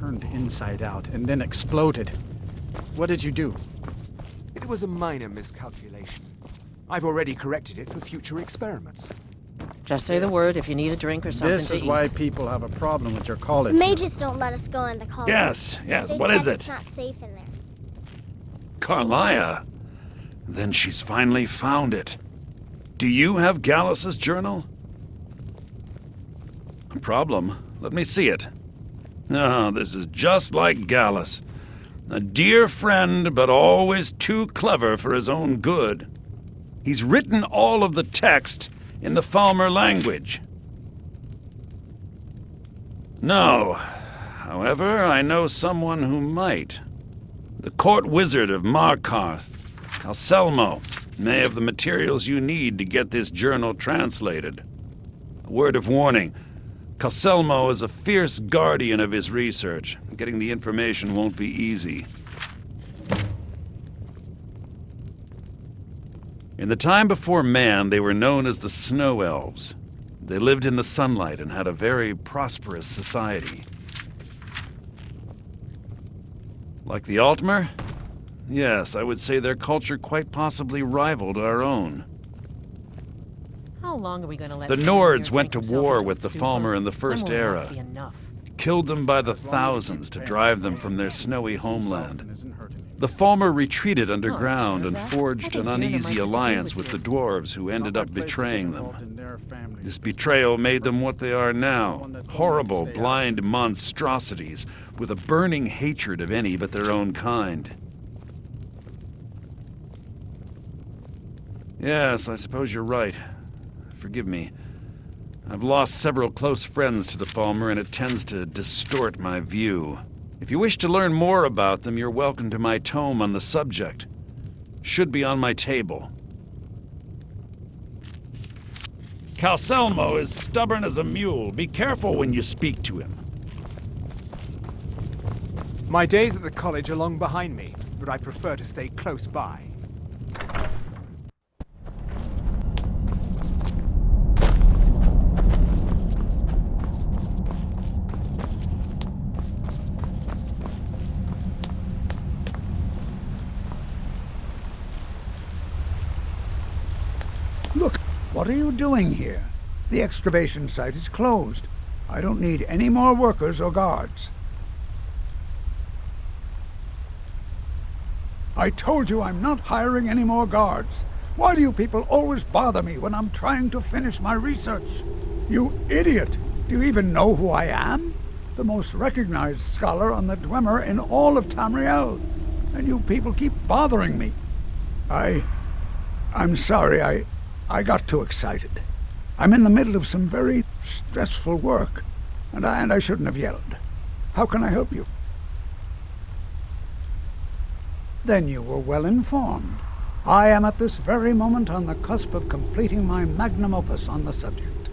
turned inside out and then exploded. What did you do? It was a minor miscalculation. I've already corrected it for future experiments. Just say the word if you need a drink or something This to is eat. why people have a problem with your college. Mages don't let us go into college. Yes, what is it? It's not safe in there. Carlia? Then she's finally found it. Do you have Gallus's journal? A problem? Let me see it. Oh, this is just like Gallus. A dear friend, but always too clever for his own good. He's written all of the text in the Falmer language. No. However, I know someone who might. The court wizard of Markarth, Calselmo, may have the materials you need to get this journal translated. A word of warning. Calselmo is a fierce guardian of his research. Getting the information won't be easy. In the time before man, they were known as the Snow Elves. They lived in the sunlight and had a very prosperous society. Like the Altmer? Yes, I would say their culture quite possibly rivaled our own. How long are we going to let The him Nords here went to drink himself war into a with the stupor? Falmer in the When First will enough Era. be enough? Killed them by the thousands to drive them from their snowy homeland. The Falmer retreated underground and forged an uneasy alliance with the dwarves who ended up betraying them. This betrayal made them what they are now, horrible, blind monstrosities with a burning hatred of any but their own kind. Yes, I suppose you're right. Forgive me. I've lost several close friends to the Falmer, and it tends to distort my view. If you wish to learn more about them, you're welcome to my tome on the subject. Should be on my table. Calselmo is stubborn as a mule. Be careful when you speak to him. My days at the college are long behind me, but I prefer to stay close by. Look, what are you doing here? The excavation site is closed. I don't need any more workers or guards. I told you I'm not hiring any more guards. Why do you people always bother me when I'm trying to finish my research? You idiot! Do you even know who I am? The most recognized scholar on the Dwemer in all of Tamriel. And you people keep bothering me. I'm sorry, I got too excited. I'm in the middle of some very stressful work, and I shouldn't have yelled. How can I help you? Then you were well informed. I am at this very moment on the cusp of completing my magnum opus on the subject.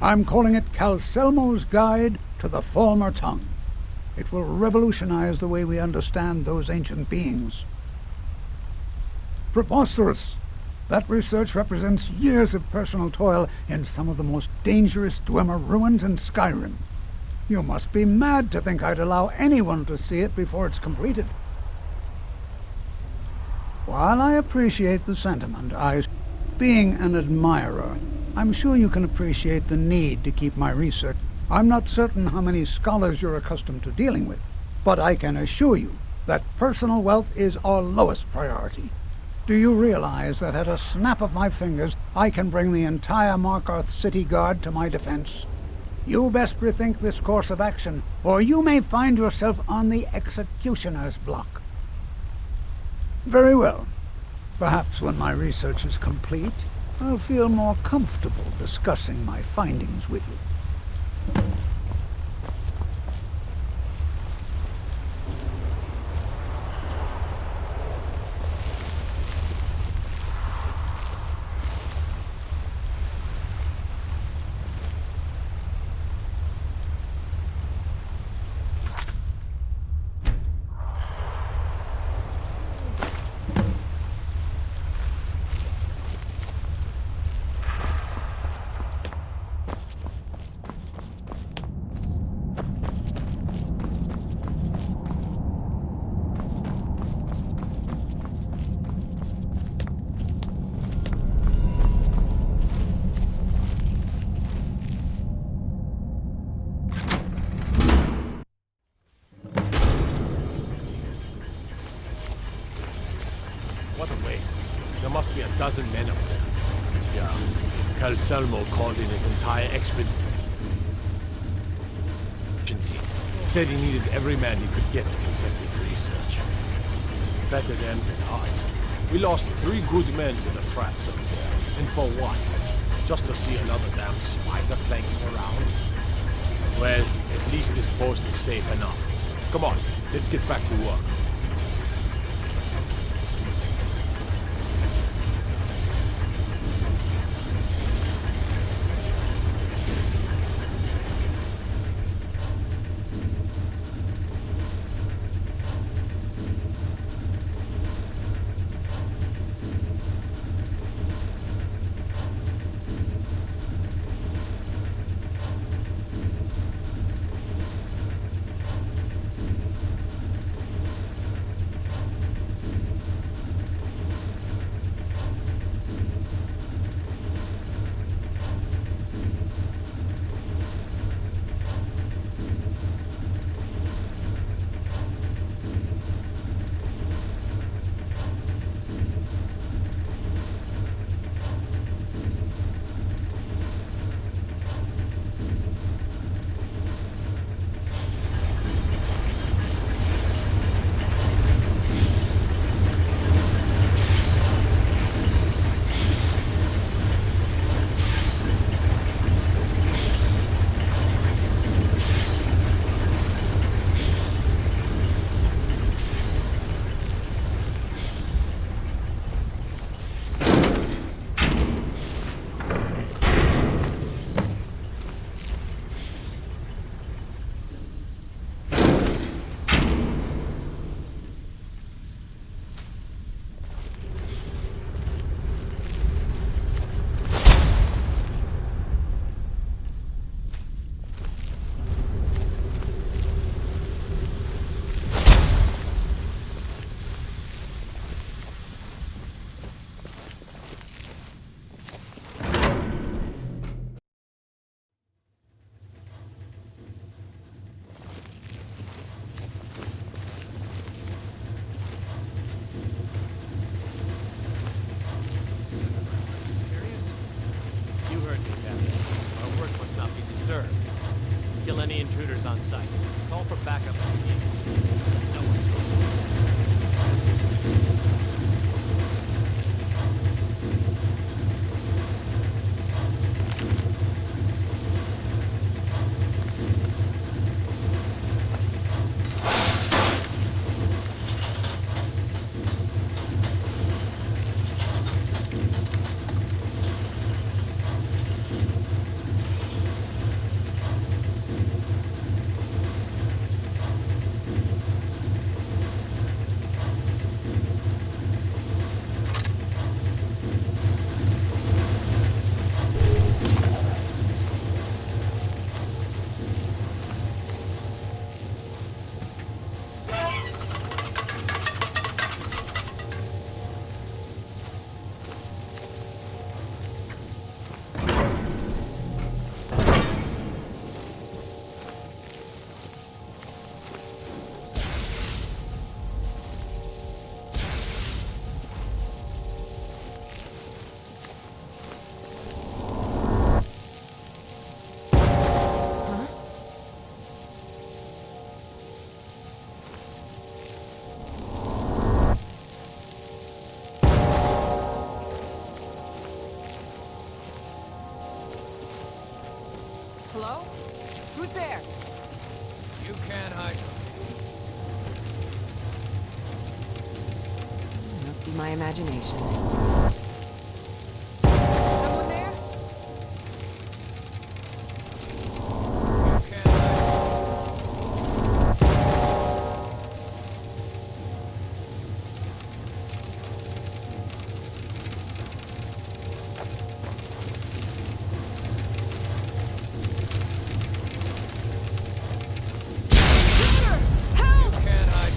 I'm calling it Calselmo's Guide to the Falmer Tongue. It will revolutionize the way we understand those ancient beings. Preposterous! That research represents years of personal toil in some of the most dangerous Dwemer ruins in Skyrim. You must be mad to think I'd allow anyone to see it before it's completed. While I appreciate the sentiment, being an admirer, I'm sure you can appreciate the need to keep my research. I'm not certain how many scholars you're accustomed to dealing with, but I can assure you that personal wealth is our lowest priority. Do you realize that at a snap of my fingers, I can bring the entire Markarth City Guard to my defense? You best rethink this course of action, or you may find yourself on the executioner's block. Very well. Perhaps when my research is complete, I'll feel more comfortable discussing my findings with you. There must be a dozen men up there. Yeah. Calselmo called in his entire expedition team. Said he needed every man he could get to protect his research. Better them than us. We lost 3 good men to the traps up there. And for what? Just to see another damn spider clanking around? Well, at least this post is safe enough. Come on, let's get back to work. Kill any intruders on site. Call for backup if you need it. No one. Hello? Who's there? You can't hide. Must be my imagination. Someone there? You can't hide. Help! You can't hide.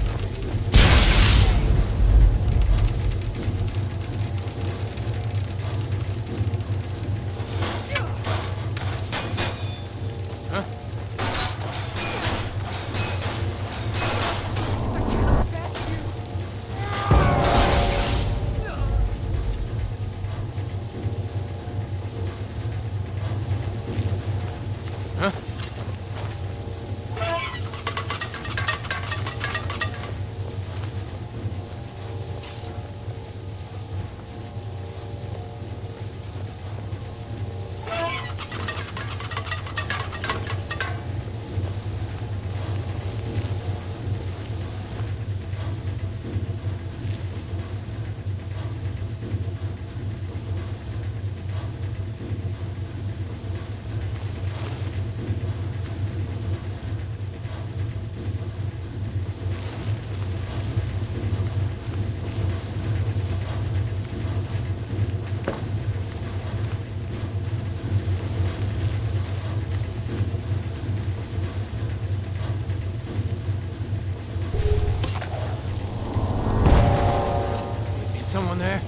Someone there?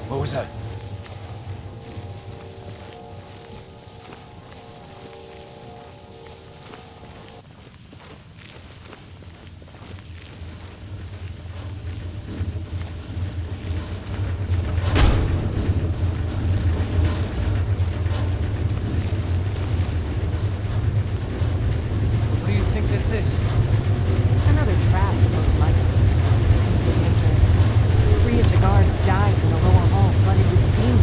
What was that? What do you think this is? Another trap, most likely. Things are dangerous. 3 of the guards died when the lower hall flooded with steam.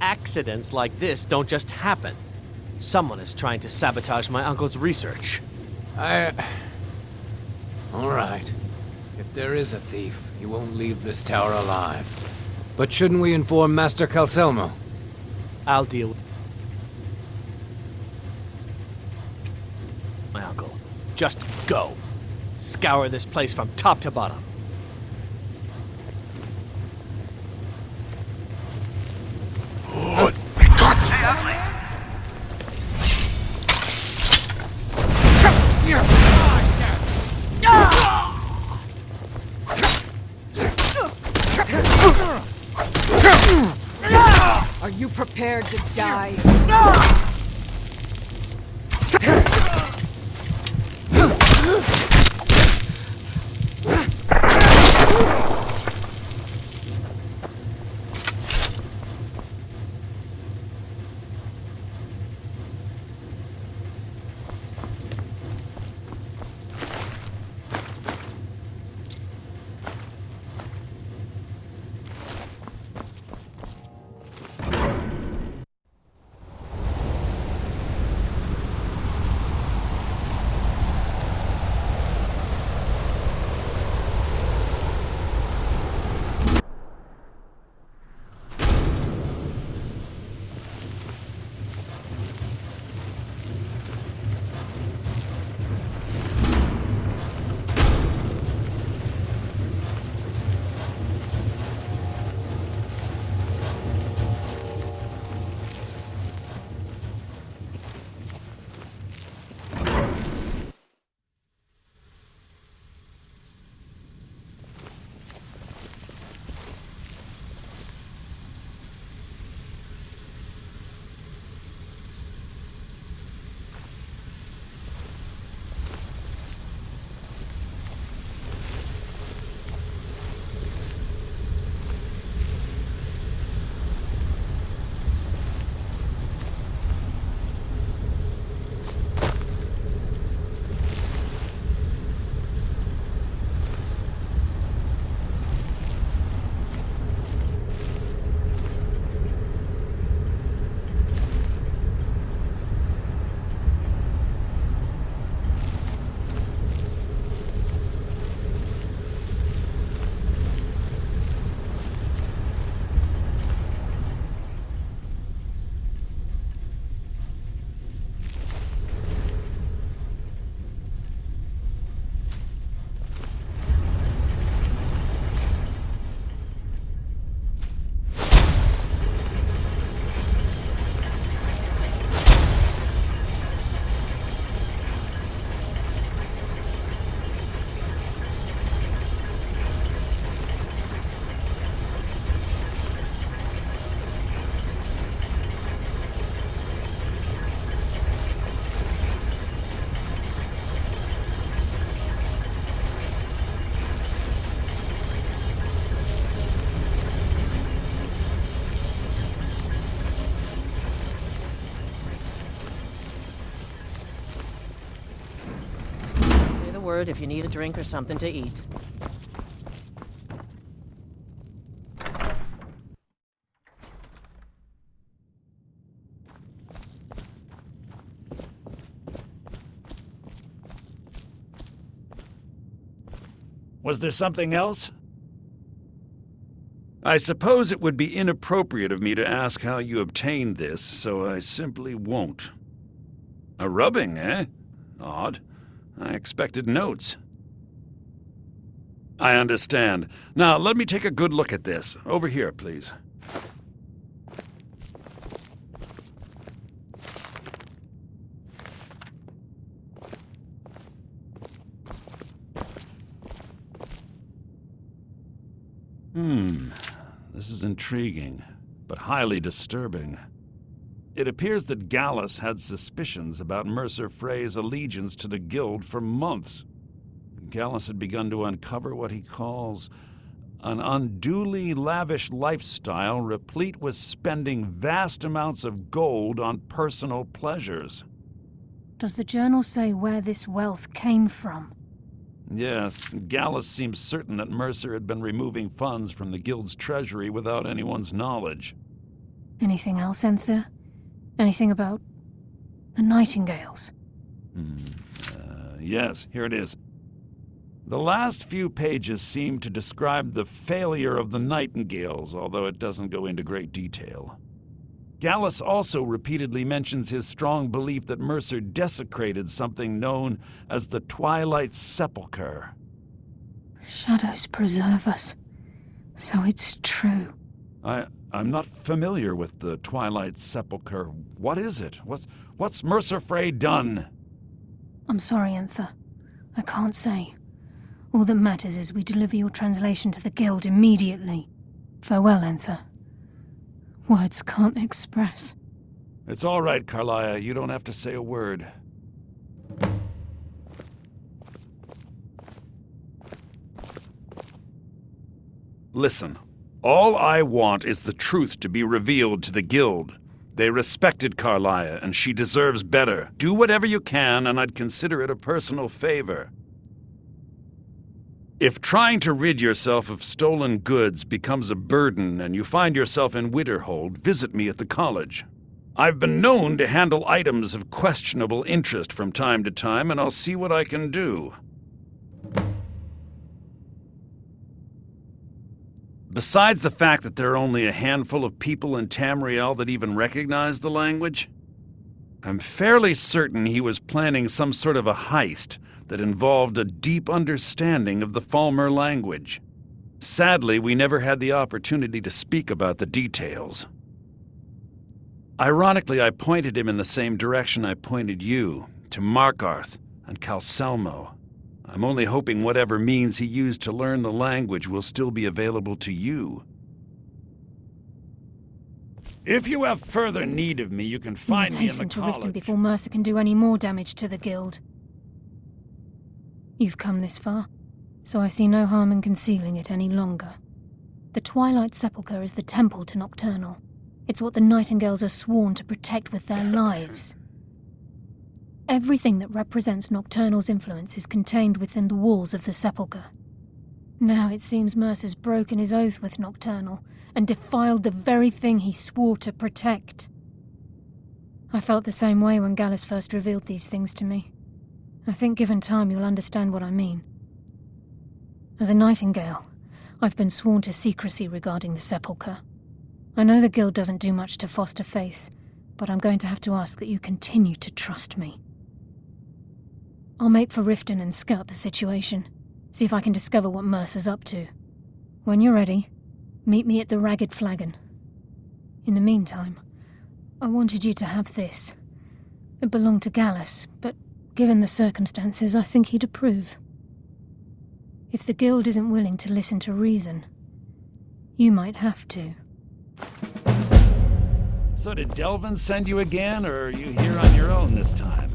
accidents like this don't just happen. Someone is trying to sabotage my uncle's research. All right. If there is a thief, he won't leave this tower alive. But shouldn't we inform Master Calcelmo? I'll deal with my uncle. Just go. Scour this place from top to bottom. Are you prepared to die? Word if you need a drink or something to eat. Was there something else? I suppose it would be inappropriate of me to ask how you obtained this, so I simply won't. A rubbing, eh? Odd. I expected notes. I understand. Now, let me take a good look at this. Over here, please. This is intriguing, but highly disturbing. It appears that Gallus had suspicions about Mercer Frey's allegiance to the Guild for months. Gallus had begun to uncover what he calls an unduly lavish lifestyle replete with spending vast amounts of gold on personal pleasures. Does the journal say where this wealth came from? Yes, Gallus seems certain that Mercer had been removing funds from the Guild's treasury without anyone's knowledge. Anything else, Enther? Anything about the Nightingales? Yes, here it is. The last few pages seem to describe the failure of the Nightingales, although it doesn't go into great detail. Gallus also repeatedly mentions his strong belief that Mercer desecrated something known as the Twilight Sepulchre. Shadows preserve us. So it's true. I'm not familiar with the Twilight Sepulchre. What is it? What's Mercer Frey done? I'm sorry, Enther. I can't say. All that matters is we deliver your translation to the Guild immediately. Farewell, Enther. Words can't express. It's all right, Carlia. You don't have to say a word. Listen, all I want is the truth to be revealed to the Guild. They respected Carlia, and she deserves better. Do whatever you can, and I'd consider it a personal favor. If trying to rid yourself of stolen goods becomes a burden and you find yourself in Winterhold, visit me at the college. I've been known to handle items of questionable interest from time to time, and I'll see what I can do. Besides the fact that there are only a handful of people in Tamriel that even recognize the language, I'm fairly certain he was planning some sort of a heist that involved a deep understanding of the Falmer language. Sadly, we never had the opportunity to speak about the details. Ironically, I pointed him in the same direction I pointed you, to Markarth and Calcelmo. I'm only hoping whatever means he used to learn the language will still be available to you. If you have further need of me, you can find me in the hasten to college. Riften before Mercer can do any more damage to the Guild. You've come this far, so I see no harm in concealing it any longer. The Twilight Sepulchre is the temple to Nocturnal. It's what the Nightingales are sworn to protect with their lives. Everything that represents Nocturnal's influence is contained within the walls of the Sepulchre. Now it seems Mercer's broken his oath with Nocturnal and defiled the very thing he swore to protect. I felt the same way when Gallus first revealed these things to me. I think given time you'll understand what I mean. As a Nightingale, I've been sworn to secrecy regarding the Sepulchre. I know the Guild doesn't do much to foster faith, but I'm going to have to ask that you continue to trust me. I'll make for Riften and scout the situation, see if I can discover what Mercer's up to. When you're ready, meet me at the Ragged Flagon. In the meantime, I wanted you to have this. It belonged to Gallus, but given the circumstances, I think he'd approve. If the Guild isn't willing to listen to reason, you might have to. So did Delvin send you again, or are you here on your own this time?